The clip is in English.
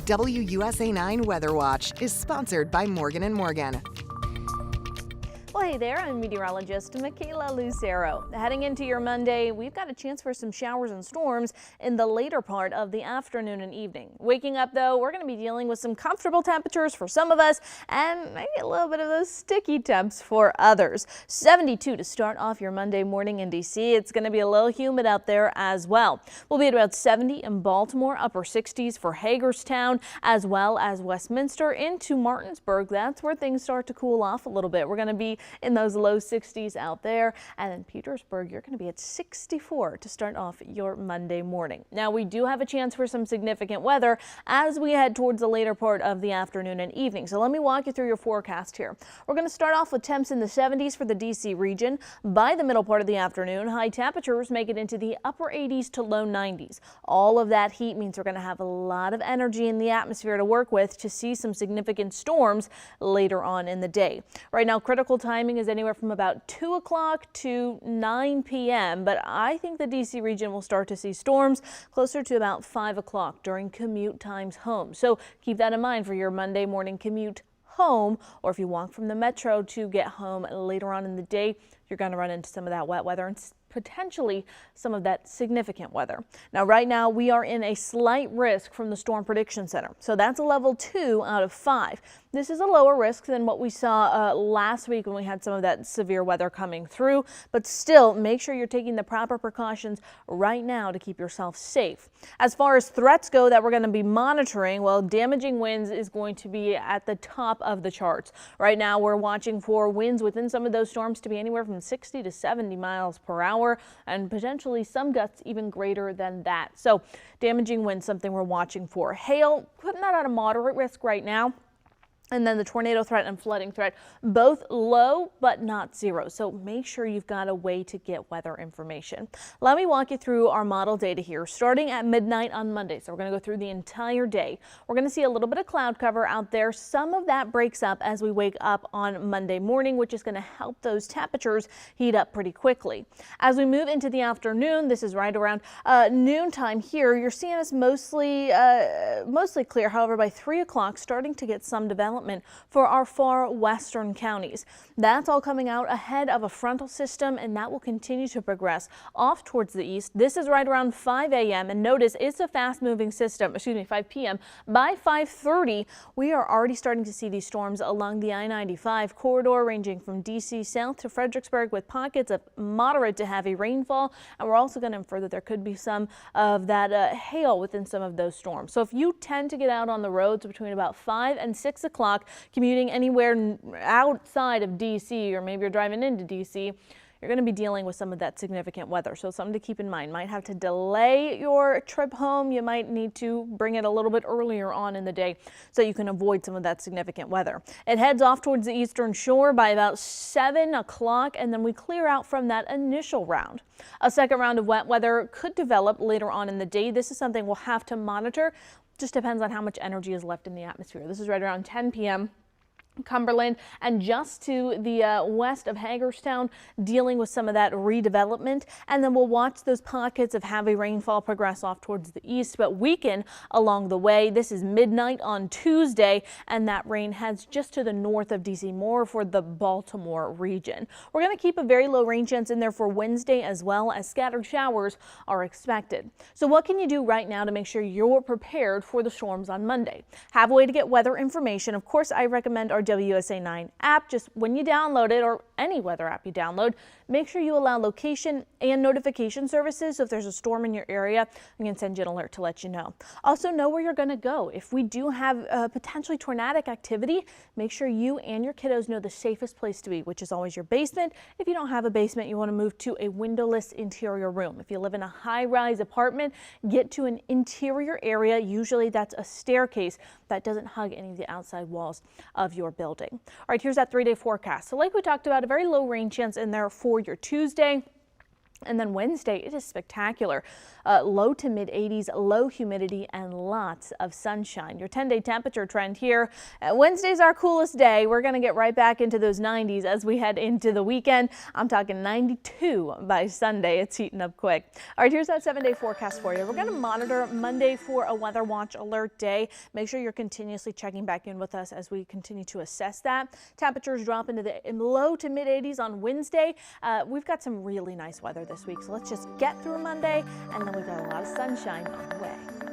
WUSA 9 Weather Watch is sponsored by Morgan & Morgan. Well, hey there, I'm meteorologist Michaela Lucero. Heading into your Monday, we've got a chance for some showers and storms in the later part of the afternoon and evening. Waking up, though, we're going to be dealing with some comfortable temperatures for some of us and maybe a little bit of those sticky temps for others. 72 to start off your Monday morning in D.C. It's going to be a little humid out there as well. We'll be at about 70 in Baltimore, upper 60s for Hagerstown, as well as Westminster into Martinsburg. That's where things start to cool off a little bit. We're going to be in those low 60s out there. And in Petersburg, you're going to be at 64 to start off your Monday morning. Now, we do have a chance for some significant weather as we head towards the later part of the afternoon and evening. So let me walk you through your forecast here. We're going to start off with temps in the 70s for the D.C. region. By the middle part of the afternoon, high temperatures make it into the upper 80s to low 90s. All of that heat means we're going to have a lot of energy in the atmosphere to work with to see some significant storms later on in the day. Right now, critical timing is anywhere from about 2 o'clock to 9 p.m. But I think the D.C. region will start to see storms closer to about 5 o'clock during commute times home. So keep that in mind for your Monday morning commute home, or if you walk from the metro to get home later on in the day, you're going to run into some of that wet weather and potentially some of that significant weather. Now, right now, we are in a slight risk from the Storm Prediction Center. So that's a level 2 out of 5. This is a lower risk than what we saw last week when we had some of that severe weather coming through. But still, make sure you're taking the proper precautions right now to keep yourself safe. As far as threats go that we're going to be monitoring, well, damaging winds is going to be at the top of the charts. Right now, we're watching for winds within some of those storms to be anywhere from 60 to 70 miles per hour, and potentially some gusts even greater than that. So damaging winds, something we're watching for. Hail, putting that at a moderate risk right now. And then the tornado threat and flooding threat, both low but not zero. So make sure you've got a way to get weather information. Let me walk you through our model data here, starting at midnight on Monday. So we're going to go through the entire day. We're going to see a little bit of cloud cover out there. Some of that breaks up as we wake up on Monday morning, which is going to help those temperatures heat up pretty quickly. As we move into the afternoon, this is right around noontime here, you're seeing us mostly clear. However, by 3 o'clock, starting to get some development for our far western counties. That's all coming out ahead of a frontal system, and that will continue to progress off towards the east. This is right around 5 a.m. and notice it's a fast moving system, 5 p.m. By 5:30, we are already starting to see these storms along the I-95 corridor ranging from D.C. south to Fredericksburg with pockets of moderate to heavy rainfall. And we're also going to infer that there could be some of that hail within some of those storms. So if you tend to get out on the roads between about 5 and 6 o'clock, commuting anywhere outside of D.C. or maybe you're driving into D.C., you're going to be dealing with some of that significant weather. So something to keep in mind. Might have to delay your trip home. You might need to bring it a little bit earlier on in the day so you can avoid some of that significant weather. It heads off towards the eastern shore by about 7 o'clock, and then we clear out from that initial round. A second round of wet weather could develop later on in the day. This is something we'll have to monitor. Just depends on how much energy is left in the atmosphere. This is right around 10 p.m. Cumberland and just to the west of Hagerstown, dealing with some of that redevelopment. And then we'll watch those pockets of heavy rainfall progress off towards the east, but weaken along the way. This is midnight on Tuesday, and that rain heads just to the north of D.C., more for the Baltimore region. We're going to keep a very low rain chance in there for Wednesday, as well as scattered showers are expected. So what can you do right now to make sure you're prepared for the storms on Monday? Have a way to get weather information. Of course, I recommend our WUSA 9 app. Just when you download it, or any weather app you download, make sure you allow location and notification services. So if there's a storm in your area, I can send you an alert to let you know. Also, know where you're going to go. If we do have potentially tornadic activity, make sure you and your kiddos know the safest place to be, which is always your basement. If you don't have a basement, you want to move to a windowless interior room. If you live in a high-rise apartment, get to an interior area. Usually that's a staircase that doesn't hug any of the outside walls of your building. All right, here's that 3-day forecast. So like we talked about, a very low rain chance in there for your Tuesday. And then Wednesday, it is spectacular. Low to mid 80s, low humidity, and lots of sunshine. Your 10-day temperature trend here. Wednesday's our coolest day. We're going to get right back into those 90s as we head into the weekend. I'm talking 92 by Sunday. It's heating up quick. All right, here's that 7-day forecast for you. We're going to monitor Monday for a weather watch alert day. Make sure you're continuously checking back in with us as we continue to assess that. Temperatures drop into the low to mid 80s on Wednesday. We've got some really nice weather this week, so let's just get through Monday, and then we've got a lot of sunshine on the way.